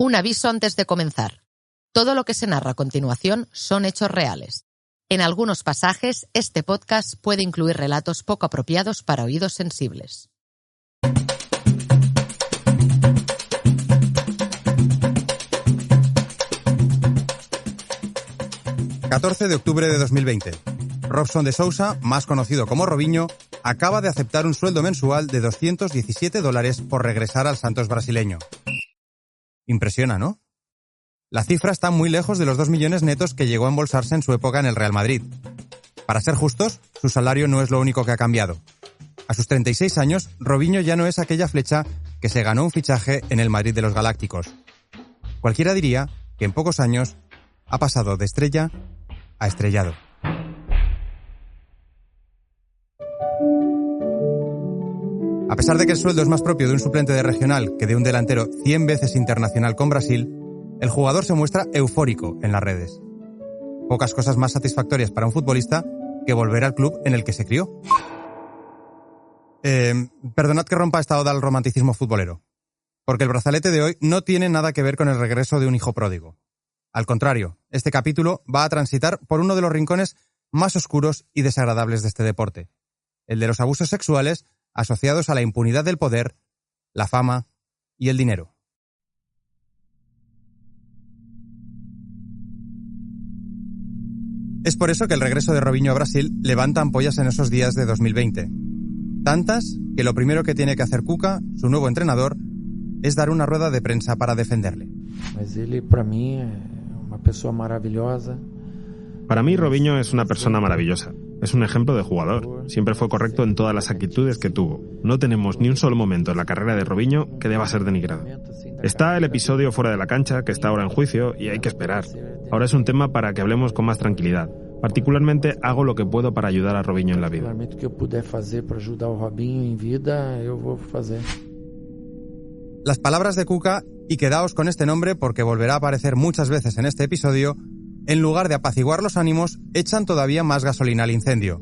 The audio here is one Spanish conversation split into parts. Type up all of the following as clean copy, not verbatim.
Un aviso antes de comenzar. Todo lo que se narra a continuación son hechos reales. En algunos pasajes, este podcast puede incluir relatos poco apropiados para oídos sensibles. ...14 de octubre de 2020. Robson de Sousa, más conocido como Robinho, acaba de aceptar un sueldo mensual de $217 por regresar al Santos brasileño. Impresiona, ¿no? La cifra está muy lejos de los 2 millones netos que llegó a embolsarse en su época en el Real Madrid. Para ser justos, su salario no es lo único que ha cambiado. A sus 36 años, Robinho ya no es aquella flecha que se ganó un fichaje en el Madrid de los Galácticos. Cualquiera diría que en pocos años ha pasado de estrella a estrellado. A pesar de que el sueldo es más propio de un suplente de regional que de un delantero 100 veces internacional con Brasil, el jugador se muestra eufórico en las redes. Pocas cosas más satisfactorias para un futbolista que volver al club en el que se crió. Perdonad que rompa esta oda al romanticismo futbolero, porque el brazalete de hoy no tiene nada que ver con el regreso de un hijo pródigo. Al contrario, este capítulo va a transitar por uno de los rincones más oscuros y desagradables de este deporte, el de los abusos sexuales asociados a la impunidad del poder, la fama y el dinero. Es por eso que el regreso de Robinho a Brasil levanta ampollas en esos días de 2020. Tantas que lo primero que tiene que hacer Cuca, su nuevo entrenador, es dar una rueda de prensa para defenderle. Mas ele, para mí, es una persona maravillosa. Para mí, Robinho es una persona maravillosa. Es un ejemplo de jugador. Siempre fue correcto en todas las actitudes que tuvo. No tenemos ni un solo momento en la carrera de Robinho que deba ser denigrado. Está el episodio fuera de la cancha, que está ahora en juicio, y hay que esperar. Ahora es un tema para que hablemos con más tranquilidad. Particularmente, hago lo que puedo para ayudar a Robinho en la vida. Lo que yo puder hacer para ayudar a Robinho en vida, yo voy a hacer. Las palabras de Cuca, y quedaos con este nombre porque volverá a aparecer muchas veces en este episodio, en lugar de apaciguar los ánimos, echan todavía más gasolina al incendio.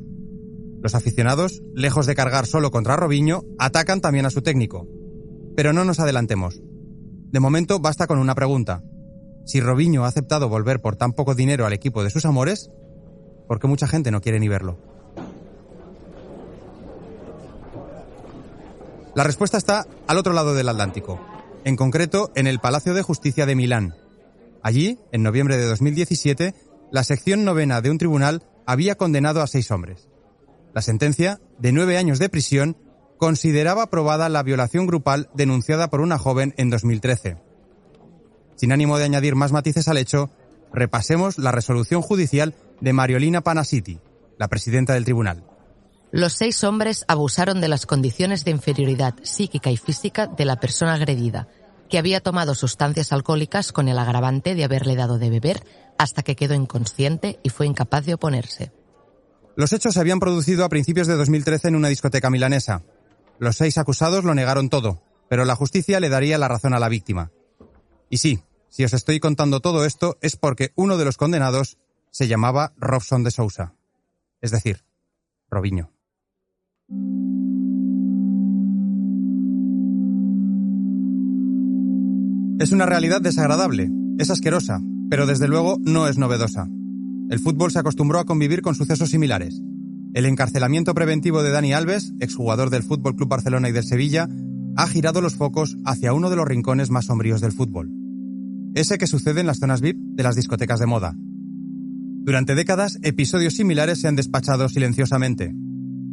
Los aficionados, lejos de cargar solo contra Robinho, atacan también a su técnico. Pero no nos adelantemos. De momento basta con una pregunta. Si Robinho ha aceptado volver por tan poco dinero al equipo de sus amores, ¿por qué mucha gente no quiere ni verlo? La respuesta está al otro lado del Atlántico, en concreto en el Palacio de Justicia de Milán. Allí, en noviembre de 2017, la sección novena de un tribunal había condenado a 6 hombres. La sentencia, de 9 años de prisión, consideraba probada la violación grupal denunciada por una joven en 2013. Sin ánimo de añadir más matices al hecho, repasemos la resolución judicial de Mariolina Panasitti, la presidenta del tribunal. Los 6 hombres abusaron de las condiciones de inferioridad psíquica y física de la persona agredida, que había tomado sustancias alcohólicas con el agravante de haberle dado de beber hasta que quedó inconsciente y fue incapaz de oponerse. Los hechos se habían producido a principios de 2013 en una discoteca milanesa. Los 6 acusados lo negaron todo, pero la justicia le daría la razón a la víctima. Y sí, si os estoy contando todo esto es porque uno de los condenados se llamaba Robson de Sousa. Es decir, Robinho. Es una realidad desagradable, es asquerosa, pero desde luego no es novedosa. El fútbol se acostumbró a convivir con sucesos similares. El encarcelamiento preventivo de Dani Alves, exjugador del Fútbol Club Barcelona y del Sevilla, ha girado los focos hacia uno de los rincones más sombríos del fútbol. Ese que sucede en las zonas VIP de las discotecas de moda. Durante décadas, episodios similares se han despachado silenciosamente.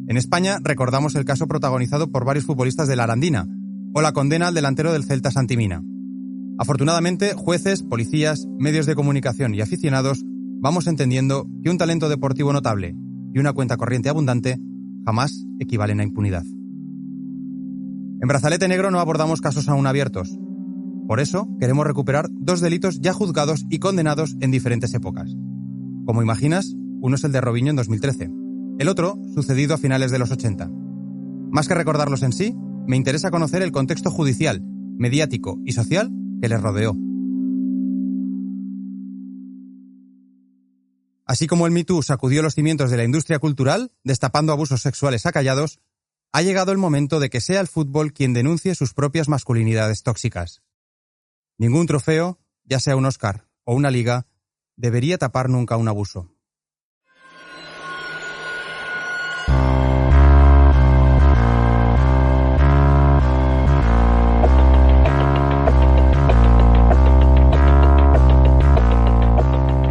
En España recordamos el caso protagonizado por varios futbolistas de la Arandina, o la condena al delantero del Celta Santi Mina. Afortunadamente, jueces, policías, medios de comunicación y aficionados vamos entendiendo que un talento deportivo notable y una cuenta corriente abundante jamás equivalen a impunidad. En Brazalete Negro no abordamos casos aún abiertos. Por eso, queremos recuperar 2 delitos ya juzgados y condenados en diferentes épocas. Como imaginas, uno es el de Robinho en 2013, el otro sucedido a finales de los 80. Más que recordarlos en sí, me interesa conocer el contexto judicial, mediático y social que les rodeó. Así como el Me Too sacudió los cimientos de la industria cultural, destapando abusos sexuales acallados, ha llegado el momento de que sea el fútbol quien denuncie sus propias masculinidades tóxicas. Ningún trofeo, ya sea un Oscar o una liga, debería tapar nunca un abuso.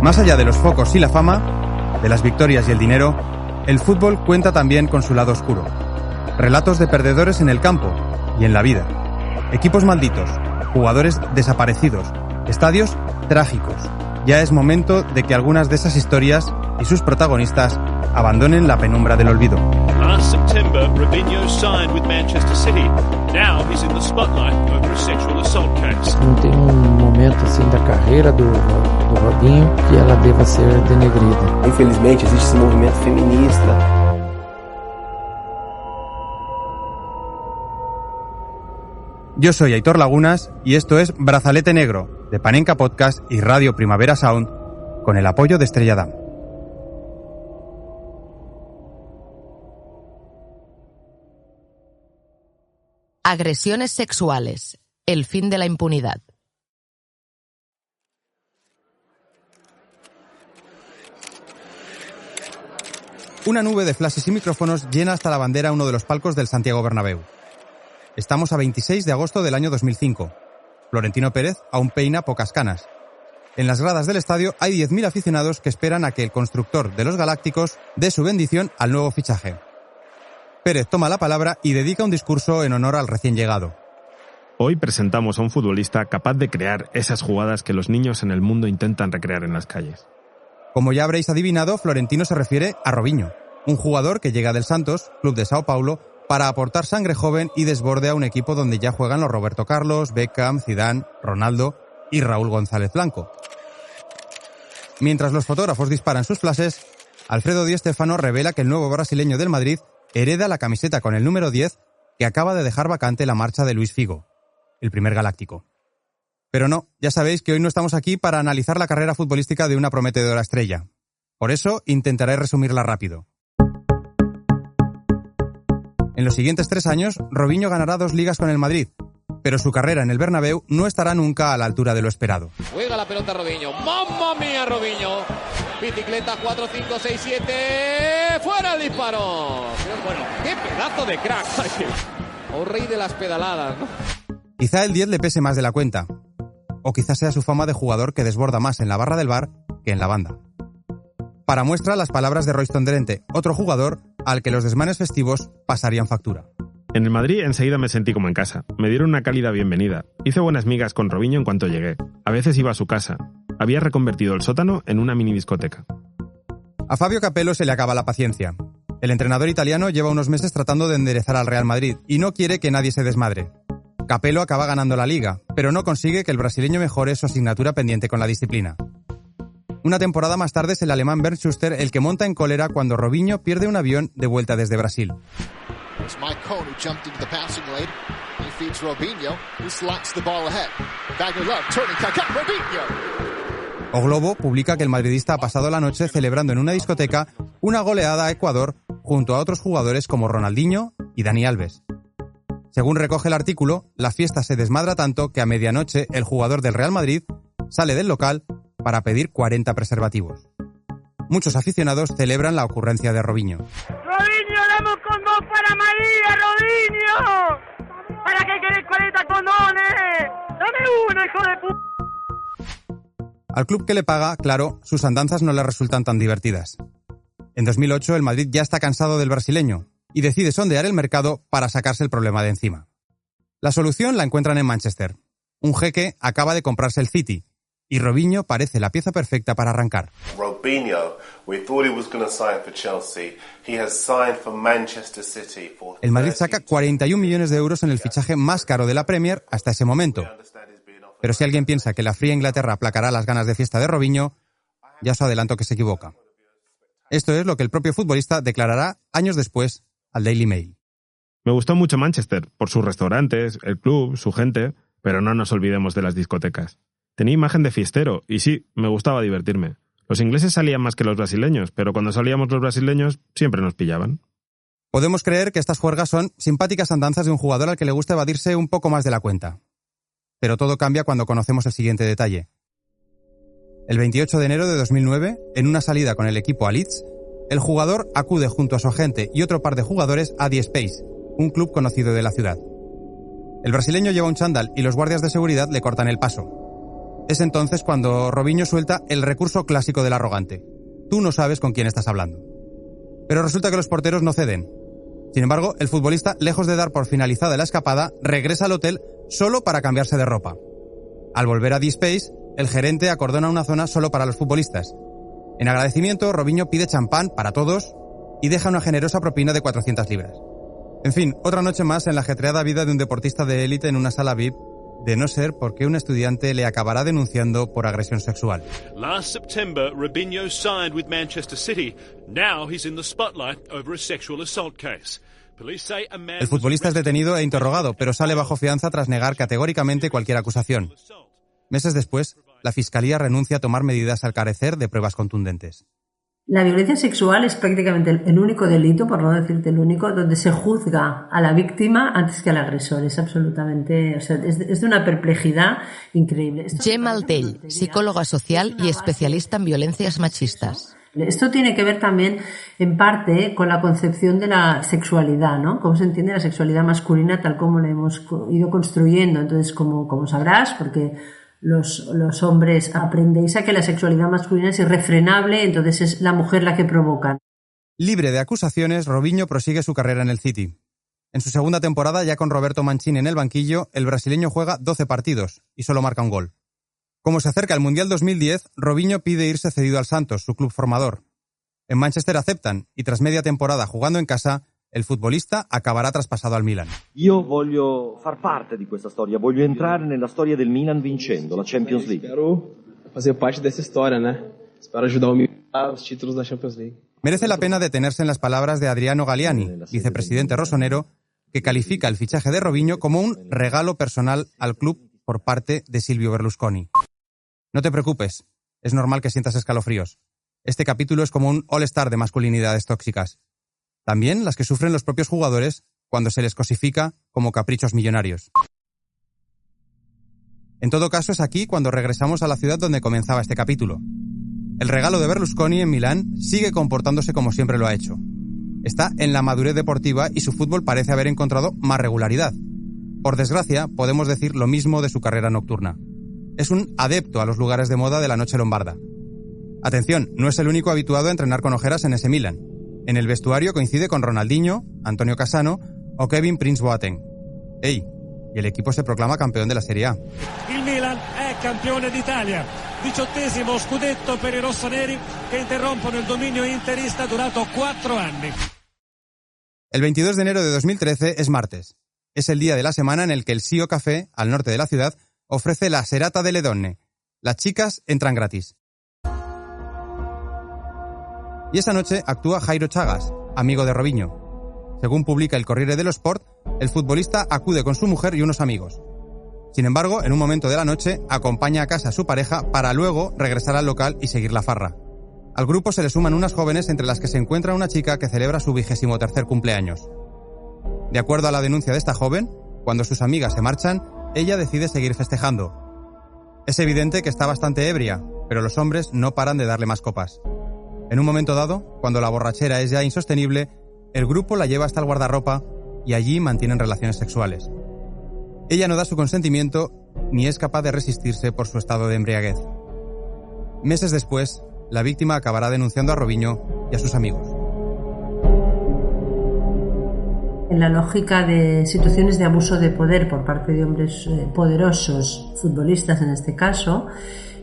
Más allá de los focos y la fama, de las victorias y el dinero, el fútbol cuenta también con su lado oscuro. Relatos de perdedores en el campo y en la vida. Equipos malditos, jugadores desaparecidos, estadios trágicos. Ya es momento de que algunas de esas historias y sus protagonistas abandonen la penumbra del olvido. Last September, Robinho signed with Manchester City. Now he's in the spotlight over a sexual assault case. Não tem momento assim da carreira do Robinho que ela deva ser denegrida. Infelizmente existe esse movimento feminista. Yo soy Aitor Lagunas y esto es Brazalete Negro, de Panenka Podcast y Radio Primavera Sound, con el apoyo de Estrella Damm. Agresiones sexuales. El fin de la impunidad. Una nube de flashes y micrófonos llena hasta la bandera uno de los palcos del Santiago Bernabéu. Estamos a 26 de agosto del año 2005. Florentino Pérez aún peina pocas canas. En las gradas del estadio hay 10.000 aficionados que esperan a que el constructor de los Galácticos dé su bendición al nuevo fichaje. Pérez toma la palabra y dedica un discurso en honor al recién llegado. Hoy presentamos a un futbolista capaz de crear esas jugadas que los niños en el mundo intentan recrear en las calles. Como ya habréis adivinado, Florentino se refiere a Robinho, un jugador que llega del Santos, club de Sao Paulo, para aportar sangre joven y desborde a un equipo donde ya juegan los Roberto Carlos, Beckham, Zidane, Ronaldo y Raúl González Blanco. Mientras los fotógrafos disparan sus flashes, Alfredo Di Stéfano revela que el nuevo brasileño del Madrid hereda la camiseta con el número 10 que acaba de dejar vacante la marcha de Luis Figo, el primer galáctico. Pero no, ya sabéis que hoy no estamos aquí para analizar la carrera futbolística de una prometedora estrella. Por eso intentaré resumirla rápido. En los siguientes 3 años, Robinho ganará 2 ligas con el Madrid, pero su carrera en el Bernabéu no estará nunca a la altura de lo esperado. Juega la pelota Robinho. ¡Mamma mía, Robinho! Bicicleta 4, 5, 6, 7. ¡Fuera el disparo! Bueno, qué pedazo de crack. O rey de las pedaladas, ¿no? Quizá el 10 le pese más de la cuenta. O quizá sea su fama de jugador que desborda más en la barra del bar que en la banda. Para muestra las palabras de Royston Drenthe, otro jugador al que los desmanes festivos pasarían factura. En el Madrid enseguida me sentí como en casa. Me dieron una cálida bienvenida. Hice buenas migas con Robinho en cuanto llegué. A veces iba a su casa. Había reconvertido el sótano en una mini discoteca. A Fabio Capello se le acaba la paciencia. El entrenador italiano lleva unos meses tratando de enderezar al Real Madrid y no quiere que nadie se desmadre. Capello acaba ganando la Liga, pero no consigue que el brasileño mejore su asignatura pendiente con la disciplina. Una temporada más tarde es el alemán Bernd Schuster el que monta en cólera cuando Robinho pierde un avión de vuelta desde Brasil. O Globo publica que el madridista ha pasado la noche celebrando en una discoteca una goleada a Ecuador junto a otros jugadores como Ronaldinho y Dani Alves. Según recoge el artículo, la fiesta se desmadra tanto que a medianoche el jugador del Real Madrid sale del local para pedir 40 preservativos. Muchos aficionados celebran la ocurrencia de Robinho. ¡Robinho, damos condón para María, Robinho! ¿Para qué querés 40 condones? ¡Dame uno, hijo de p***! Al club que le paga, claro, sus andanzas no le resultan tan divertidas. En 2008 el Madrid ya está cansado del brasileño y decide sondear el mercado para sacarse el problema de encima. La solución la encuentran en Manchester. Un jeque acaba de comprarse el City y Robinho parece la pieza perfecta para arrancar. Robinho, we thought he was going to sign for Chelsea. He has signed for Manchester City for El Madrid saca 41 millones de euros en el fichaje más caro de la Premier hasta ese momento. Pero si alguien piensa que la fría Inglaterra aplacará las ganas de fiesta de Robinho, ya os adelanto que se equivoca. Esto es lo que el propio futbolista declarará años después al Daily Mail. Me gustó mucho Manchester, por sus restaurantes, el club, su gente, pero no nos olvidemos de las discotecas. Tenía imagen de fiestero, y sí, me gustaba divertirme. Los ingleses salían más que los brasileños, pero cuando salíamos los brasileños siempre nos pillaban. Podemos creer que estas juergas son simpáticas andanzas de un jugador al que le gusta evadirse un poco más de la cuenta. pero todo cambia cuando conocemos el siguiente detalle. El 28 de enero de 2009, en una salida con el equipo a Leeds, el jugador acude junto a su agente y otro par de jugadores a The Space, un club conocido de la ciudad. El brasileño lleva un chándal y los guardias de seguridad le cortan el paso. Es entonces cuando Robinho suelta el recurso clásico del arrogante. Tú no sabes con quién estás hablando. Pero resulta que los porteros no ceden. Sin embargo, el futbolista, lejos de dar por finalizada la escapada, regresa al hotel solo para cambiarse de ropa. Al volver a The Space, el gerente acordona una zona solo para los futbolistas. En agradecimiento, Robinho pide champán para todos y deja una generosa propina de 400 libras. En fin, otra noche más en la ajetreada vida de un deportista de élite en una sala VIP, de no ser porque un estudiante le acabará denunciando por agresión sexual. Last September, Robinho signed with Manchester City. Now he's in the spotlight over a sexual assault case. Police say a man... El futbolista es detenido e interrogado, pero sale bajo fianza tras negar categóricamente cualquier acusación. Meses después, la Fiscalía renuncia a tomar medidas al carecer de pruebas contundentes. La violencia sexual es prácticamente el único delito, por no decirte el único, donde se juzga a la víctima antes que al agresor. Es absolutamente, es de una perplejidad increíble. Gemma Altell, psicóloga social y especialista en violencias machistas. Esto tiene que ver también, en parte, con la concepción de la sexualidad, ¿no? Cómo se entiende la sexualidad masculina tal como la hemos ido construyendo. Entonces, como sabrás, porque los hombres aprendéis a que la sexualidad masculina es irrefrenable, entonces es la mujer la que provoca. Libre de acusaciones, Robinho prosigue su carrera en el City. En su segunda temporada, ya con Roberto Mancini en el banquillo, el brasileño juega 12 partidos y solo marca un gol. Como se acerca el Mundial 2010, Robinho pide irse cedido al Santos, su club formador. En Manchester aceptan, y tras media temporada jugando en casa, el futbolista acabará traspasado al Milan. Io voglio far parte di questa storia, voglio entrare nella storia del Milan vincendo la Champions League. Espero fazer parte dessa história, né? Espero ajudar o Milan a los títulos de la Champions League. Merece la pena detenerse en las palabras de Adriano Galliani, vicepresidente rosonero, que califica el fichaje de Robinho como un regalo personal al club por parte de Silvio Berlusconi. No te preocupes, es normal que sientas escalofríos. Este capítulo es como un all-star de masculinidades tóxicas. También las que sufren los propios jugadores cuando se les cosifica como caprichos millonarios. En todo caso, es aquí cuando regresamos a la ciudad donde comenzaba este capítulo. El regalo de Berlusconi en Milán sigue comportándose como siempre lo ha hecho. Está en la madurez deportiva y su fútbol parece haber encontrado más regularidad. Por desgracia, podemos decir lo mismo de su carrera nocturna. Es un adepto a los lugares de moda de la noche lombarda. Atención, no es el único habituado a entrenar con ojeras en ese Milan. En el vestuario coincide con Ronaldinho, Antonio Cassano o Kevin Prince Boateng. ¡Ey! Y el equipo se proclama campeón de la Serie A. Il Milan è campione d'Italia. 18° scudetto per i rossoneri che interrompono il dominio interista durato 4 anni. El 22 de enero de 2013 es martes. Es el día de la semana en el que el Sio Café, al norte de la ciudad, ofrece la Serata delle Donne. Las chicas entran gratis. Y esa noche actúa Jairo Chagas, amigo de Robinho. Según publica el Corriere dello Sport, el futbolista acude con su mujer y unos amigos. Sin embargo, en un momento de la noche, acompaña a casa a su pareja para luego regresar al local y seguir la farra. Al grupo se le suman unas jóvenes entre las que se encuentra una chica que celebra su 23º cumpleaños. De acuerdo a la denuncia de esta joven, cuando sus amigas se marchan, ella decide seguir festejando. Es evidente que está bastante ebria, pero los hombres no paran de darle más copas. En un momento dado, cuando la borrachera es ya insostenible, el grupo la lleva hasta el guardarropa y allí mantienen relaciones sexuales. Ella no da su consentimiento ni es capaz de resistirse por su estado de embriaguez. Meses después, la víctima acabará denunciando a Robinho y a sus amigos. En la lógica de situaciones de abuso de poder por parte de hombres poderosos, futbolistas en este caso,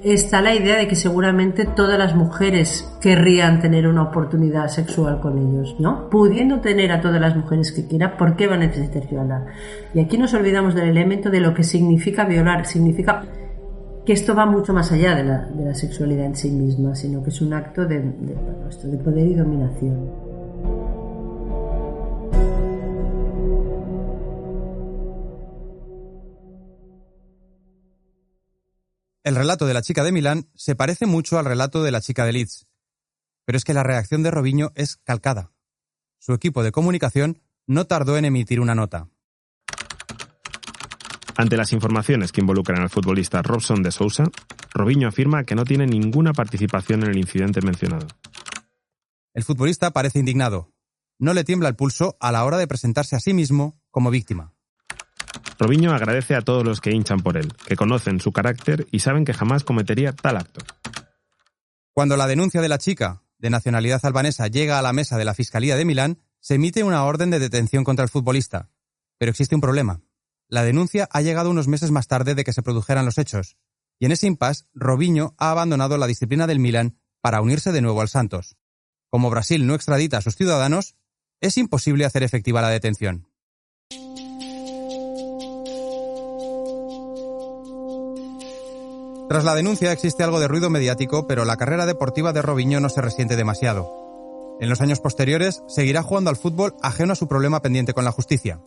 está la idea de que seguramente todas las mujeres querrían tener una oportunidad sexual con ellos, ¿no? Pudiendo tener a todas las mujeres que quiera, ¿por qué va a necesitar violar? Y aquí nos olvidamos del elemento de lo que significa violar. Significa que esto va mucho más allá de la sexualidad en sí misma, sino que es un acto de poder y dominación. El relato de la chica de Milán se parece mucho al relato de la chica de Leeds, pero es que la reacción de Robinho es calcada. Su equipo de comunicación no tardó en emitir una nota. Ante las informaciones que involucran al futbolista Robson de Sousa, Robinho afirma que no tiene ninguna participación en el incidente mencionado. El futbolista parece indignado. No le tiembla el pulso a la hora de presentarse a sí mismo como víctima. Robinho agradece a todos los que hinchan por él, que conocen su carácter y saben que jamás cometería tal acto. Cuando la denuncia de la chica, de nacionalidad albanesa, llega a la mesa de la Fiscalía de Milán, se emite una orden de detención contra el futbolista. Pero existe un problema. La denuncia ha llegado unos meses más tarde de que se produjeran los hechos, y en ese impasse, Robinho ha abandonado la disciplina del Milán para unirse de nuevo al Santos. Como Brasil no extradita a sus ciudadanos, es imposible hacer efectiva la detención. Tras la denuncia existe algo de ruido mediático, pero la carrera deportiva de Robinho no se resiente demasiado. En los años posteriores seguirá jugando al fútbol ajeno a su problema pendiente con la justicia.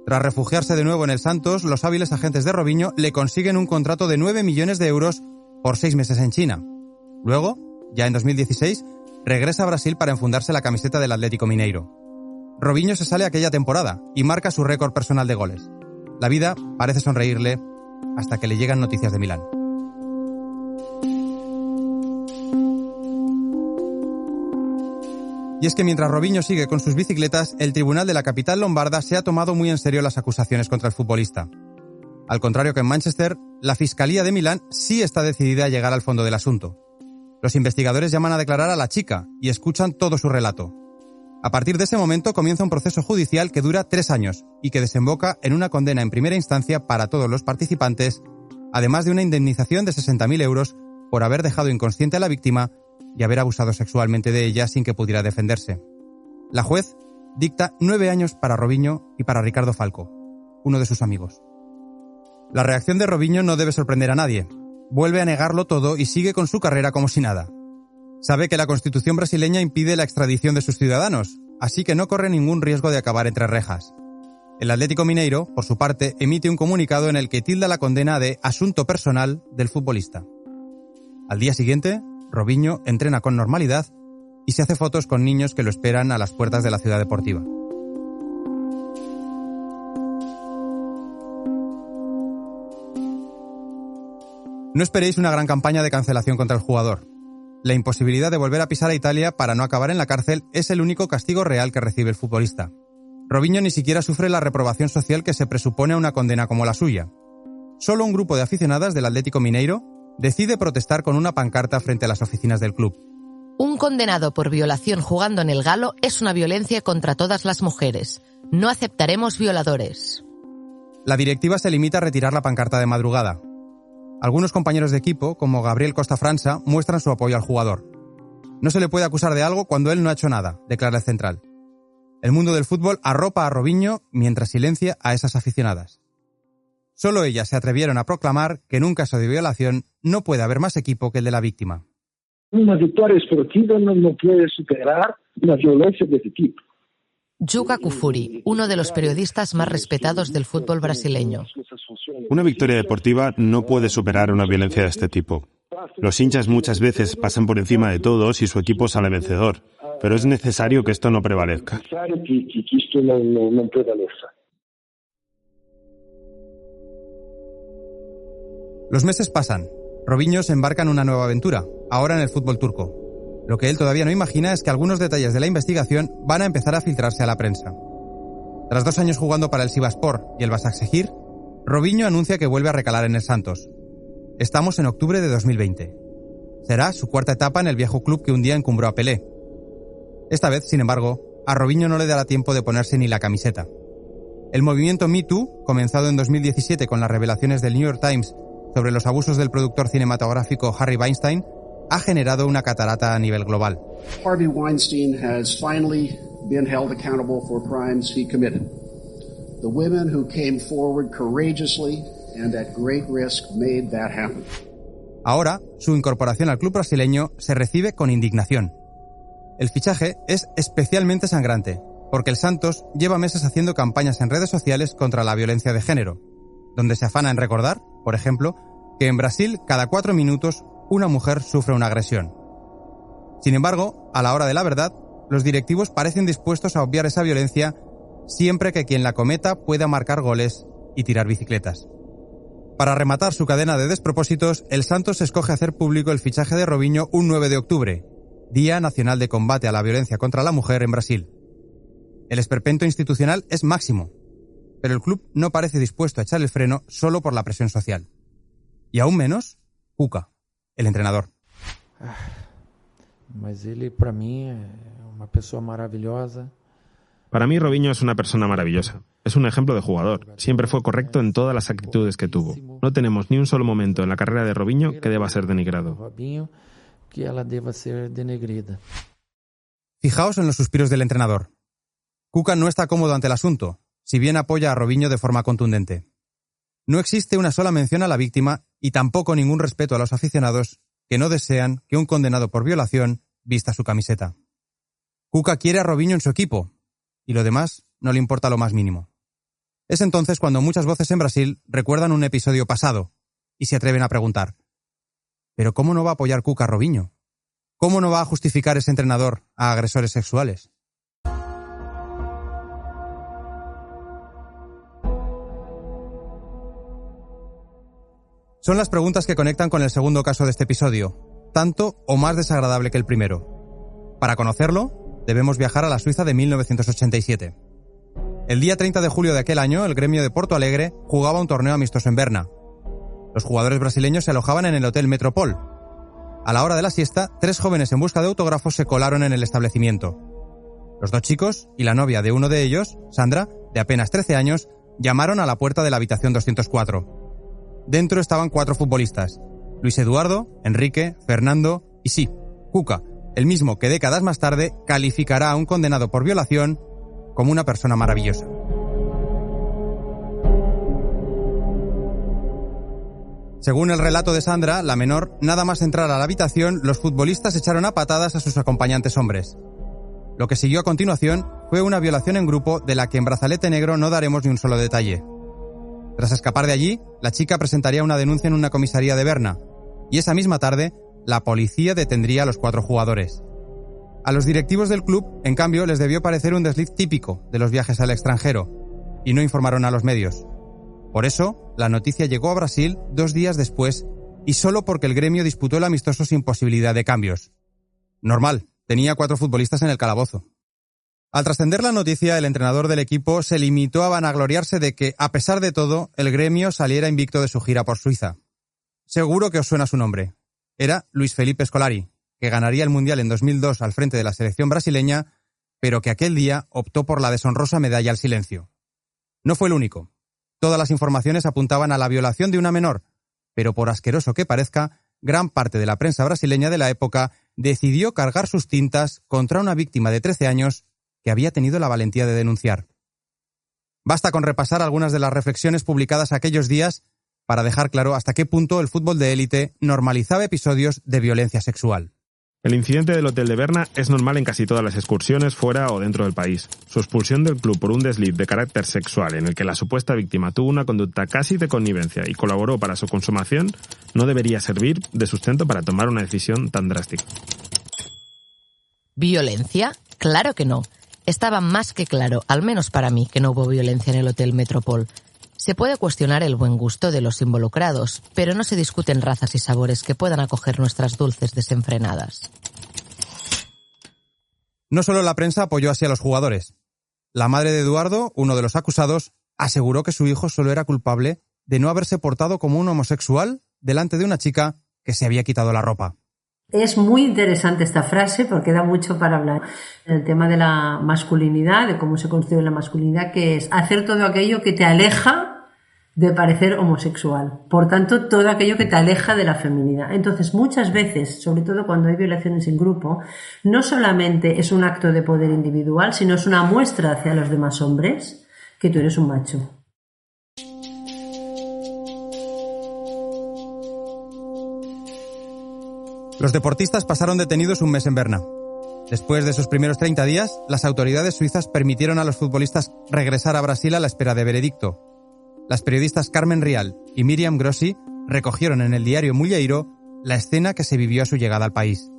Tras refugiarse de nuevo en el Santos, los hábiles agentes de Robinho le consiguen un contrato de 9 millones de euros por 6 meses en China. Luego, ya en 2016, regresa a Brasil para enfundarse la camiseta del Atlético Mineiro. Robinho se sale aquella temporada y marca su récord personal de goles. La vida parece sonreírle hasta que le llegan noticias de Milán. Y es que mientras Robinho sigue con sus bicicletas, el tribunal de la capital lombarda se ha tomado muy en serio las acusaciones contra el futbolista. Al contrario que en Manchester, la Fiscalía de Milán sí está decidida a llegar al fondo del asunto. Los investigadores llaman a declarar a la chica y escuchan todo su relato. A partir de ese momento comienza un proceso judicial que dura 3 años y que desemboca en una condena en primera instancia para todos los participantes, además de una indemnización de 60.000 euros por haber dejado inconsciente a la víctima y haber abusado sexualmente de ella sin que pudiera defenderse. La juez dicta 9 años para Robinho y para Ricardo Falco, uno de sus amigos. La reacción de Robinho no debe sorprender a nadie. Vuelve a negarlo todo y sigue con su carrera como si nada. Sabe que la Constitución brasileña impide la extradición de sus ciudadanos, así que no corre ningún riesgo de acabar entre rejas. El Atlético Mineiro, por su parte, emite un comunicado en el que tilda la condena de asunto personal del futbolista. Al día siguiente, Robinho entrena con normalidad y se hace fotos con niños que lo esperan a las puertas de la ciudad deportiva. No esperéis una gran campaña de cancelación contra el jugador. La imposibilidad de volver a pisar a Italia para no acabar en la cárcel es el único castigo real que recibe el futbolista. Robinho ni siquiera sufre la reprobación social que se presupone a una condena como la suya. Solo un grupo de aficionadas del Atlético Mineiro decide protestar con una pancarta frente a las oficinas del club. Un condenado por violación jugando en el Galo es una violencia contra todas las mujeres. No aceptaremos violadores. La directiva se limita a retirar la pancarta de madrugada. Algunos compañeros de equipo, como Gabriel Costa França, muestran su apoyo al jugador. No se le puede acusar de algo cuando él no ha hecho nada, declara el central. El mundo del fútbol arropa a Robinho mientras silencia a esas aficionadas. Solo ellas se atrevieron a proclamar que en un caso de violación no puede haber más equipo que el de la víctima. Una victoria esportiva no puede superar la violencia de ese tipo. Yuka Kufuri, uno de los periodistas más respetados del fútbol brasileño. Una victoria deportiva no puede superar una violencia de este tipo. Los hinchas muchas veces pasan por encima de todos y su equipo sale vencedor, pero es necesario que esto no prevalezca. Los meses pasan. Robinho se embarca en una nueva aventura, ahora en el fútbol turco. Lo que él todavía no imagina es que algunos detalles de la investigación van a empezar a filtrarse a la prensa. Tras 2 años jugando para el Sivasspor y el Başakşehir, Robinho anuncia que vuelve a recalar en el Santos. Estamos en octubre de 2020. Será su 4ª etapa en el viejo club que un día encumbró a Pelé. Esta vez, sin embargo, a Robinho no le dará tiempo de ponerse ni la camiseta. El movimiento Me Too, comenzado en 2017 con las revelaciones del New York Times sobre los abusos del productor cinematográfico Harvey Weinstein, ha generado una catarata a nivel global. Harvey Weinstein has finally been held accountable for crimes he committed. The women who came forward courageously and at great risk made that happen. Ahora, su incorporación al club brasileño se recibe con indignación. El fichaje es especialmente sangrante, porque el Santos lleva meses haciendo campañas en redes sociales contra la violencia de género, donde se afana en recordar, por ejemplo, que en Brasil cada 4 minutos una mujer sufre una agresión. Sin embargo, a la hora de la verdad, los directivos parecen dispuestos a obviar esa violencia siempre que quien la cometa pueda marcar goles y tirar bicicletas. Para rematar su cadena de despropósitos, el Santos escoge hacer público el fichaje de Robinho un 9 de octubre, Día Nacional de Combate a la Violencia contra la Mujer en Brasil. El esperpento institucional es máximo, pero el club no parece dispuesto a echar el freno solo por la presión social. Y aún menos, Cuca, el entrenador. Mas ele, para mí, es una persona maravillosa. Para mí, Robinho es una persona maravillosa. Es un ejemplo de jugador. Siempre fue correcto en todas las actitudes que tuvo. No tenemos ni un solo momento en la carrera de Robinho que deba ser denigrado. Fijaos en los suspiros del entrenador. Cuca no está cómodo ante el asunto, si bien apoya a Robinho de forma contundente. No existe una sola mención a la víctima y tampoco ningún respeto a los aficionados que no desean que un condenado por violación vista su camiseta. Cuca quiere a Robinho en su equipo, y lo demás no le importa lo más mínimo. Es entonces cuando muchas voces en Brasil recuerdan un episodio pasado y se atreven a preguntar: ¿pero cómo no va a apoyar Cuca a Robinho? ¿Cómo no va a justificar ese entrenador a agresores sexuales? Son las preguntas que conectan con el segundo caso de este episodio, tanto o más desagradable que el primero. Para conocerlo, debemos viajar a la Suiza de 1987. El día 30 de julio de aquel año, el gremio de Porto Alegre jugaba un torneo amistoso en Berna. Los jugadores brasileños se alojaban en el Hotel Metropol. A la hora de la siesta, 3 jóvenes en busca de autógrafos se colaron en el establecimiento. Los 2 chicos y la novia de uno de ellos, Sandra, de apenas 13 años, llamaron a la puerta de la habitación 204. Dentro estaban 4 futbolistas: Luis Eduardo, Enrique, Fernando y sí, Cuca, el mismo que décadas más tarde calificará a un condenado por violación como una persona maravillosa. Según el relato de Sandra, la menor, nada más entrar a la habitación, los futbolistas echaron a patadas a sus acompañantes hombres. Lo que siguió a continuación fue una violación en grupo de la que en Brazalete Negro no daremos ni un solo detalle. Tras escapar de allí, la chica presentaría una denuncia en una comisaría de Berna, y esa misma tarde, la policía detendría a los 4 jugadores. A los directivos del club, en cambio, les debió parecer un desliz típico de los viajes al extranjero, y no informaron a los medios. Por eso, la noticia llegó a Brasil 2 días después, y solo porque el gremio disputó el amistoso sin posibilidad de cambios. Normal, tenía 4 futbolistas en el calabozo. Al trascender la noticia, el entrenador del equipo se limitó a vanagloriarse de que, a pesar de todo, el gremio saliera invicto de su gira por Suiza. Seguro que os suena su nombre. Era Luis Felipe Scolari, que ganaría el Mundial en 2002 al frente de la selección brasileña, pero que aquel día optó por la deshonrosa medalla al silencio. No fue el único. Todas las informaciones apuntaban a la violación de una menor, pero por asqueroso que parezca, gran parte de la prensa brasileña de la época decidió cargar sus tintas contra una víctima de 13 años que había tenido la valentía de denunciar. Basta con repasar algunas de las reflexiones publicadas aquellos días para dejar claro hasta qué punto el fútbol de élite normalizaba episodios de violencia sexual. El incidente del Hotel de Berna es normal en casi todas las excursiones fuera o dentro del país. Su expulsión del club por un desliz de carácter sexual en el que la supuesta víctima tuvo una conducta casi de connivencia y colaboró para su consumación no debería servir de sustento para tomar una decisión tan drástica. ¿Violencia? Claro que no. Estaba más que claro, al menos para mí, que no hubo violencia en el Hotel Metropol. Se puede cuestionar el buen gusto de los involucrados, pero no se discuten razas y sabores que puedan acoger nuestras dulces desenfrenadas. No solo la prensa apoyó así a los jugadores. La madre de Eduardo, uno de los acusados, aseguró que su hijo solo era culpable de no haberse portado como un homosexual delante de una chica que se había quitado la ropa. Es muy interesante esta frase porque da mucho para hablar. El tema de la masculinidad, de cómo se construye la masculinidad, que es hacer todo aquello que te aleja de parecer homosexual. Por tanto, todo aquello que te aleja de la feminidad. Entonces, muchas veces, sobre todo cuando hay violaciones en grupo, no solamente es un acto de poder individual, sino es una muestra hacia los demás hombres que tú eres un macho. Los deportistas pasaron detenidos un mes en Berna. Después de esos primeros 30 días, las autoridades suizas permitieron a los futbolistas regresar a Brasil a la espera de veredicto. Las periodistas Carmen Rial y Miriam Grossi recogieron en el diario Mulheiro la escena que se vivió a su llegada al país.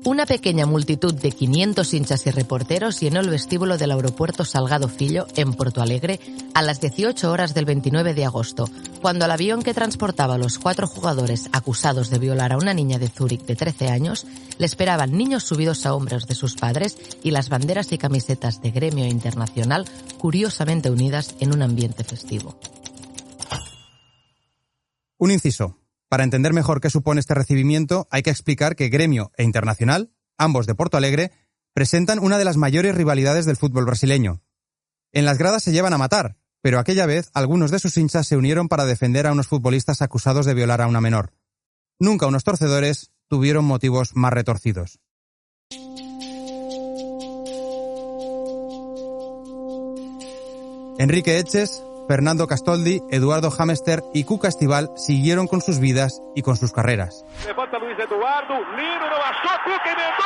Una pequeña multitud de 500 hinchas y reporteros llenó el vestíbulo del aeropuerto Salgado Fillo, en Porto Alegre, a las 18 horas del 29 de agosto, cuando el avión que transportaba a los 4 jugadores acusados de violar a una niña de Zúrich de 13 años le esperaban niños subidos a hombros de sus padres y las banderas y camisetas de Gremio Internacional curiosamente unidas en un ambiente festivo. Un inciso. Para entender mejor qué supone este recibimiento, hay que explicar que Gremio e Internacional, ambos de Porto Alegre, presentan una de las mayores rivalidades del fútbol brasileño. En las gradas se llevan a matar, pero aquella vez algunos de sus hinchas se unieron para defender a unos futbolistas acusados de violar a una menor. Nunca unos torcedores tuvieron motivos más retorcidos. Enrique Eches, Fernando Castoldi, Eduardo Hamester y Cuca Estival siguieron con sus vidas y con sus carreras. Levanta Luis Eduardo, Lino no achó, Cuca emendó.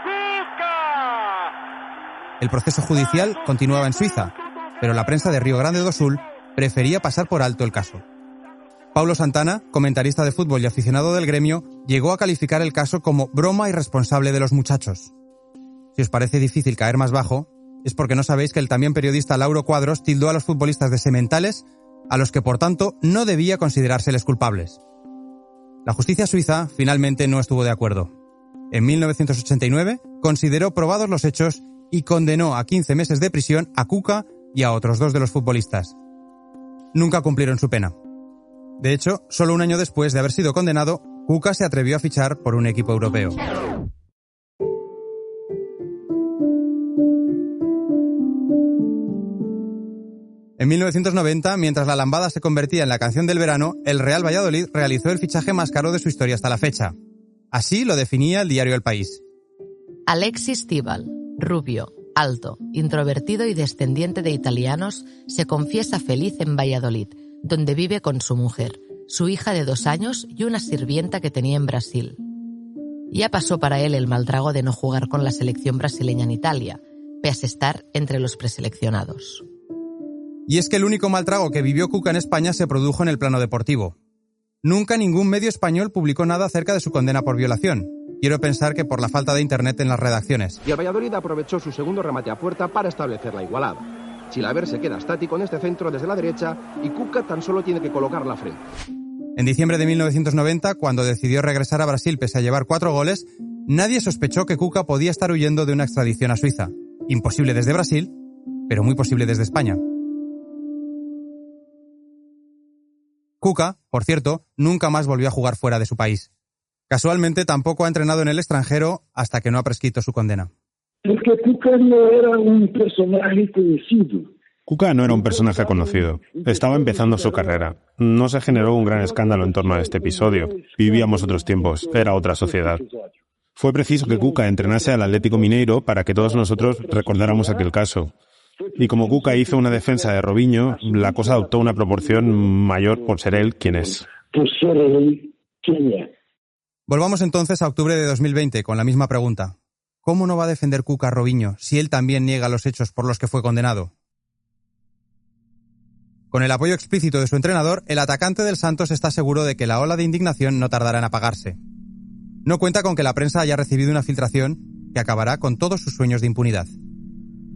¡Cuca! El proceso judicial continuaba en Suiza, pero la prensa de Río Grande do Sul prefería pasar por alto el caso. Paulo Santana, comentarista de fútbol y aficionado del Gremio, llegó a calificar el caso como broma irresponsable de los muchachos. Si os parece difícil caer más bajo, es porque no sabéis que el también periodista Lauro Cuadros tildó a los futbolistas de sementales, a los que por tanto no debía considerárseles culpables. La justicia suiza finalmente no estuvo de acuerdo. En 1989 consideró probados los hechos y condenó a 15 meses de prisión a Cuca y a otros 2 de los futbolistas. Nunca cumplieron su pena. De hecho, solo un año después de haber sido condenado, Cuca se atrevió a fichar por un equipo europeo. En 1990, mientras la lambada se convertía en la canción del verano, el Real Valladolid realizó el fichaje más caro de su historia hasta la fecha. Así lo definía el diario El País. Alexis Tíbal, rubio, alto, introvertido y descendiente de italianos, se confiesa feliz en Valladolid, donde vive con su mujer, su hija de 2 años y una sirvienta que tenía en Brasil. Ya pasó para él el mal trago de no jugar con la selección brasileña en Italia, pese a estar entre los preseleccionados. Y es que el único mal trago que vivió Cuca en España se produjo en el plano deportivo. Nunca ningún medio español publicó nada acerca de su condena por violación. Quiero pensar que por la falta de internet en las redacciones. Y el Valladolid aprovechó su segundo remate a puerta para establecer la igualada. Chilaver se queda estático en este centro desde la derecha y Cuca tan solo tiene que colocar la frente. En diciembre de 1990, cuando decidió regresar a Brasil pese a llevar 4 goles, nadie sospechó que Cuca podía estar huyendo de una extradición a Suiza. Imposible desde Brasil, pero muy posible desde España. Cuca, por cierto, nunca más volvió a jugar fuera de su país. Casualmente tampoco ha entrenado en el extranjero hasta que no ha prescrito su condena. Porque Cuca no era un personaje conocido. Cuca no era un personaje conocido. Estaba empezando su carrera. No se generó un gran escándalo en torno a este episodio. Vivíamos otros tiempos. Era otra sociedad. Fue preciso que Cuca entrenase al Atlético Mineiro para que todos nosotros recordáramos aquel caso. Y como Cuca hizo una defensa de Robinho, la cosa adoptó una proporción mayor por ser él quien es. Volvamos entonces a octubre de 2020 con la misma pregunta. ¿Cómo no va a defender Cuca a Robinho si él también niega los hechos por los que fue condenado? Con el apoyo explícito de su entrenador, el atacante del Santos está seguro de que la ola de indignación no tardará en apagarse. No cuenta con que la prensa haya recibido una filtración que acabará con todos sus sueños de impunidad.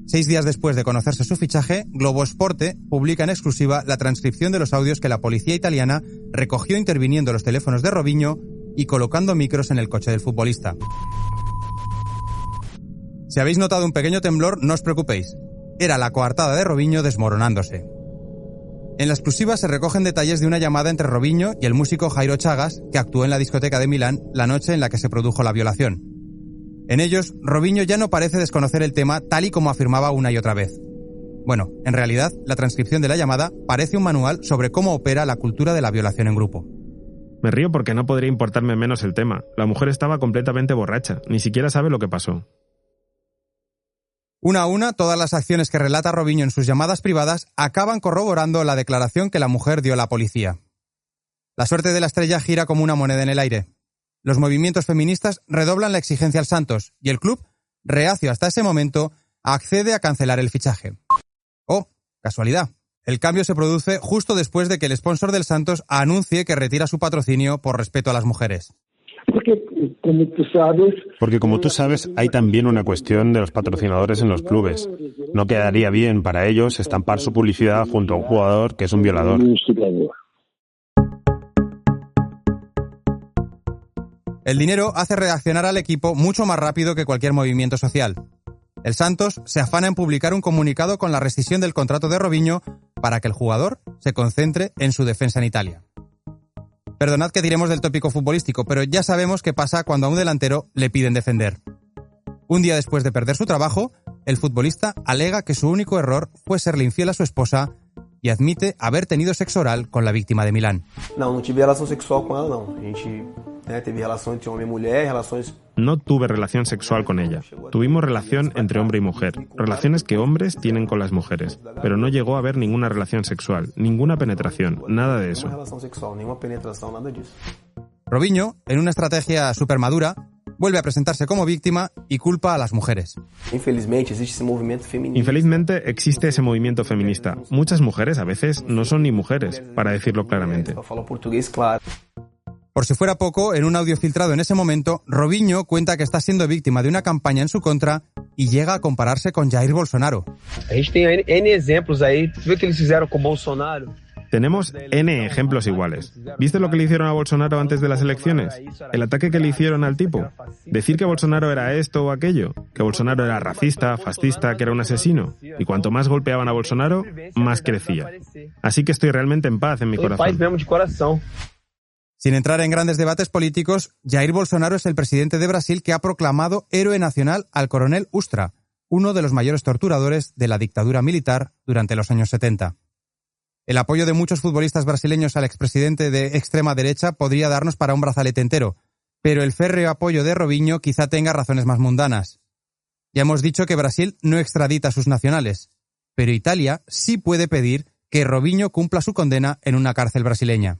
6 días después de conocerse su fichaje, Globo Esporte publica en exclusiva la transcripción de los audios que la policía italiana recogió interviniendo los teléfonos de Robinho y colocando micros en el coche del futbolista. Si habéis notado un pequeño temblor, no os preocupéis. Era la coartada de Robinho desmoronándose. En la exclusiva se recogen detalles de una llamada entre Robinho y el músico Jairo Chagas, que actuó en la discoteca de Milán la noche en la que se produjo la violación. En ellos, Robinho ya no parece desconocer el tema tal y como afirmaba una y otra vez. Bueno, en realidad, la transcripción de la llamada parece un manual sobre cómo opera la cultura de la violación en grupo. Me río porque no podría importarme menos el tema. La mujer estaba completamente borracha, ni siquiera sabe lo que pasó. Una a una, todas las acciones que relata Robinho en sus llamadas privadas acaban corroborando la declaración que la mujer dio a la policía. La suerte de la estrella gira como una moneda en el aire. Los movimientos feministas redoblan la exigencia al Santos y el club, reacio hasta ese momento, accede a cancelar el fichaje. Oh, casualidad. El cambio se produce justo después de que el sponsor del Santos anuncie que retira su patrocinio por respeto a las mujeres. Porque como tú sabes, hay también una cuestión de los patrocinadores en los clubes. No quedaría bien para ellos estampar su publicidad junto a un jugador que es un violador. El dinero hace reaccionar al equipo mucho más rápido que cualquier movimiento social. El Santos se afana en publicar un comunicado con la rescisión del contrato de Robinho para que el jugador se concentre en su defensa en Italia. Perdonad que tiremos del tópico futbolístico, pero ya sabemos qué pasa cuando a un delantero le piden defender. Un día después de perder su trabajo, el futbolista alega que su único error fue serle infiel a su esposa y admite haber tenido sexo oral con la víctima de Milán. No tive relación sexual con ella, no. A gente teve relación entre hombre y mujer, relaciones... No tuve relación sexual con ella. Tuvimos relación entre hombre y mujer, relaciones que hombres tienen con las mujeres, pero no llegó a haber ninguna relación sexual, ninguna penetración, nada de eso. Robinho, en una estrategia supermadura, vuelve a presentarse como víctima y culpa a las mujeres. Infelizmente existe ese movimiento feminista. Muchas mujeres a veces no son ni mujeres, para decirlo claramente. Por si fuera poco, en un audio filtrado en ese momento, Robinho cuenta que está siendo víctima de una campaña en su contra y llega a compararse con Jair Bolsonaro. A gente tem N ejemplos ahí. ¿Tú ves que eles fizeram con Bolsonaro? Tenemos N ejemplos iguales. ¿Viste lo que le hicieron a Bolsonaro antes de las elecciones? El ataque que le hicieron al tipo. Decir que Bolsonaro era esto o aquello. Que Bolsonaro era racista, fascista, que era un asesino. Y cuanto más golpeaban a Bolsonaro, más crecía. Así que estoy realmente en paz en mi corazón. Sin entrar en grandes debates políticos, Jair Bolsonaro es el presidente de Brasil que ha proclamado héroe nacional al coronel Ustra, uno de los mayores torturadores de la dictadura militar durante los años 70. El apoyo de muchos futbolistas brasileños al expresidente de extrema derecha podría darnos para un brazalete entero, pero el férreo apoyo de Robinho quizá tenga razones más mundanas. Ya hemos dicho que Brasil no extradita a sus nacionales, pero Italia sí puede pedir que Robinho cumpla su condena en una cárcel brasileña.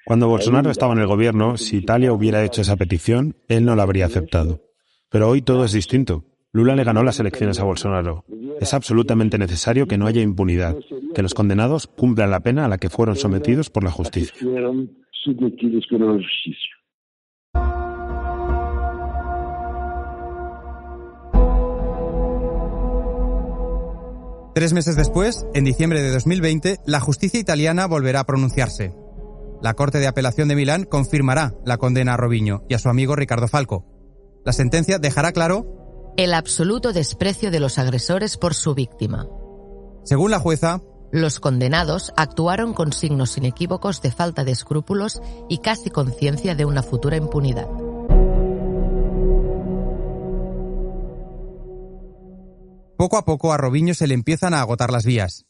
Cuando Bolsonaro estaba en el gobierno, si Italia hubiera hecho esa petición, él no la habría aceptado. Pero hoy todo es distinto. Lula le ganó las elecciones a Bolsonaro. Es absolutamente necesario que no haya impunidad, que los condenados cumplan la pena a la que fueron sometidos por la justicia. 3 meses después, en diciembre de 2020, la justicia italiana volverá a pronunciarse. La Corte de Apelación de Milán confirmará la condena a Robinho y a su amigo Ricardo Falco. La sentencia dejará claro el absoluto desprecio de los agresores por su víctima. Según la jueza, los condenados actuaron con signos inequívocos de falta de escrúpulos y casi conciencia de una futura impunidad. Poco a poco a Robinho se le empiezan a agotar las vías.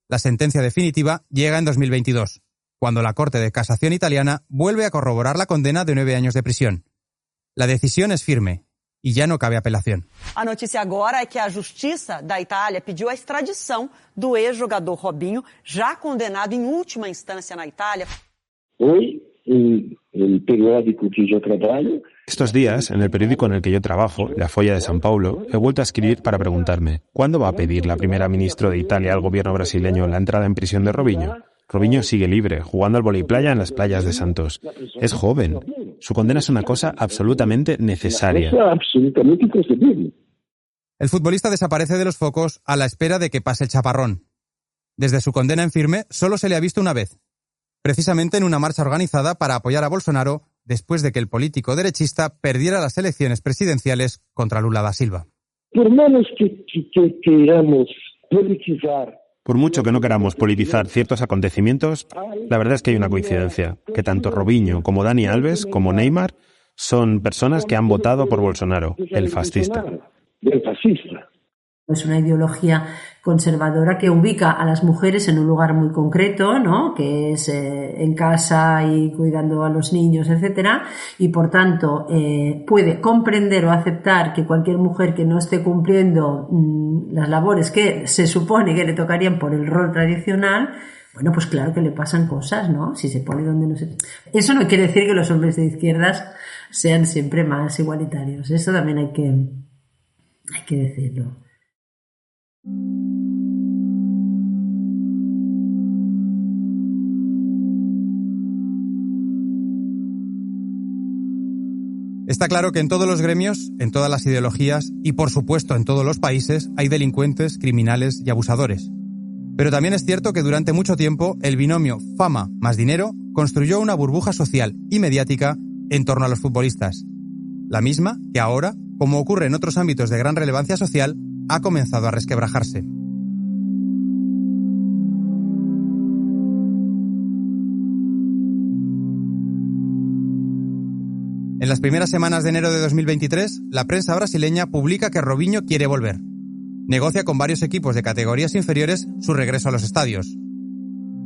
La sentencia definitiva llega en 2022, cuando la Corte de Casación italiana vuelve a corroborar la condena de 9 años de prisión. La decisión es firme y ya no cabe apelación. A notícia agora é que a Justiça da Itália pediu a extradição do ex-jogador Robinho, já condenado em última instância na Itália. Hoy, el periódico que yo trabajo... Estos días, en el periódico en el que yo trabajo, La Folla de San Paulo, he vuelto a escribir para preguntarme ¿cuándo va a pedir la primera ministra de Italia al gobierno brasileño la entrada en prisión de Robinho? Robinho sigue libre, jugando al voliplaya en las playas de Santos. Es joven. Su condena es una cosa absolutamente necesaria. El futbolista desaparece de los focos a la espera de que pase el chaparrón. Desde su condena en firme, solo se le ha visto una vez, precisamente en una marcha organizada para apoyar a Bolsonaro después de que el político derechista perdiera las elecciones presidenciales contra Lula da Silva. Por menos que queramos politizar. Por mucho que no queramos politizar ciertos acontecimientos, la verdad es que hay una coincidencia, que tanto Robinho como Dani Alves, como Neymar, son personas que han votado por Bolsonaro, el fascista. Es una ideología conservadora que ubica a las mujeres en un lugar muy concreto, ¿no? Que es en casa y cuidando a los niños, etcétera, y por tanto puede comprender o aceptar que cualquier mujer que no esté cumpliendo las labores que se supone que le tocarían por el rol tradicional, bueno, pues claro que le pasan cosas, ¿no? Si se pone donde no se... Eso no quiere decir que los hombres de izquierdas sean siempre más igualitarios. Eso también hay que decirlo. Está claro que en todos los gremios, en todas las ideologías y, por supuesto, en todos los países hay delincuentes, criminales y abusadores. Pero también es cierto que durante mucho tiempo el binomio fama más dinero construyó una burbuja social y mediática en torno a los futbolistas. La misma que ahora, como ocurre en otros ámbitos de gran relevancia social, ha comenzado a resquebrajarse. En las primeras semanas de enero de 2023, la prensa brasileña publica que Robinho quiere volver. Negocia con varios equipos de categorías inferiores su regreso a los estadios.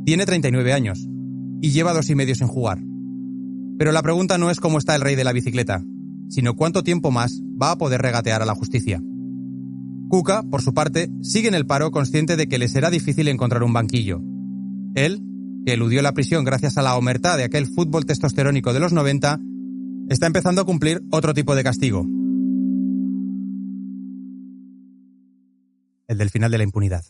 Tiene 39 años y lleva 2 y medio sin jugar. Pero la pregunta no es cómo está el rey de la bicicleta, sino cuánto tiempo más va a poder regatear a la justicia. Cuca, por su parte, sigue en el paro consciente de que le será difícil encontrar un banquillo. Él, que eludió la prisión gracias a la omertá de aquel fútbol testosterónico de los 90, está empezando a cumplir otro tipo de castigo. El del final de la impunidad.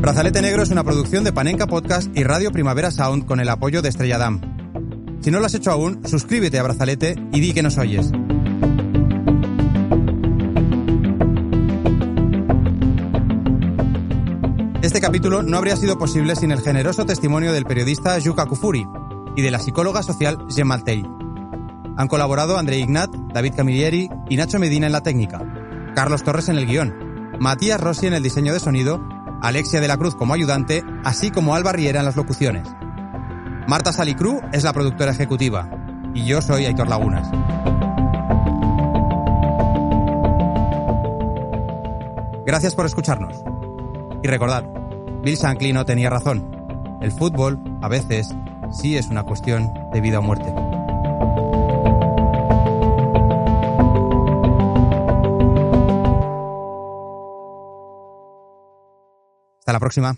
Brazalete Negro es una producción de Panenka Podcast y Radio Primavera Sound con el apoyo de Estrella Damm. Si no lo has hecho aún, suscríbete a Brazalete y di que nos oyes. Este capítulo no habría sido posible sin el generoso testimonio del periodista Juka Kufuri y de la psicóloga social Gemma Maltey. Han colaborado André Ignat, David Camilleri y Nacho Medina en la técnica, Carlos Torres en el guión, Matías Rossi en el diseño de sonido, Alexia de la Cruz como ayudante, así como Alba Riera en las locuciones. Marta Salicru es la productora ejecutiva y yo soy Aitor Lagunas. Gracias por escucharnos. Y recordad, Bill Shankly no tenía razón. El fútbol, a veces, sí es una cuestión de vida o muerte. Hasta la próxima.